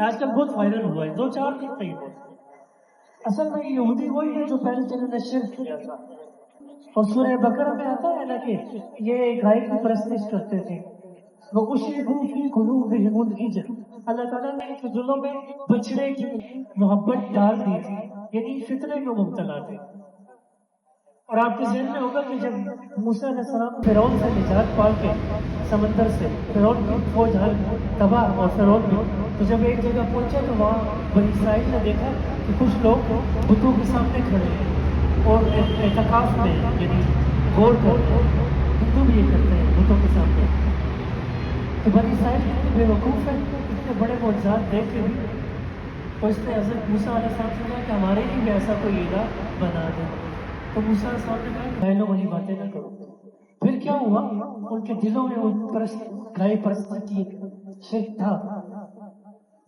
آج کل بہت وائرل ہوا ہے، 2-4 دن پہ ہی بہت۔ اصل میں یہودی وہی ہے جو پہلے جنہوں نے شرک کیا تھا، اور سورہ بقرہ میں آتا ہے نا کہ یہ گائے کی پرستش کرتے تھے، وہ اشرکوا فی قلوبہم العجل، اللہ تعالیٰ نے ان کے دلوں میں بچڑے کی محبت ڈال دی تھی، یعنی فطرے میں مبتلا تھے۔ اور آپ کے ذہن میں ہوگا کہ جب موسیٰ علیہ السلام فرعون سے نجات پا کے سمندر سے، فرعون کی فوج ہر تباہ اور فرعون بھی، تو جب ایک جگہ پہنچے تو وہاں بنی اسرائیل نے دیکھا کہ کچھ لوگ بتوں کے سامنے کھڑے ہیں اور اعتکاف میں، یعنی غور کرتے ہیں، ہندو بھی یہ کرتے ہیں بتوں کے سامنے۔ تو بنی اسرائیل اتنے بے وقوف ہیں، اتنے بڑے معجزات دیکھ کے بھی، تو اس نے حضرت موسیٰ علیہ السلام سے کہا کہ ہمارے لیے بھی ایسا کوئی الہ بنا دے۔ تو موسیٰ علیہ السلام نے کہا گائےوں والی باتیں نہ کرو۔ پھر کیا ہوا؟ ان کے دلوں میں وہ گائے پرست کی شرک تھا،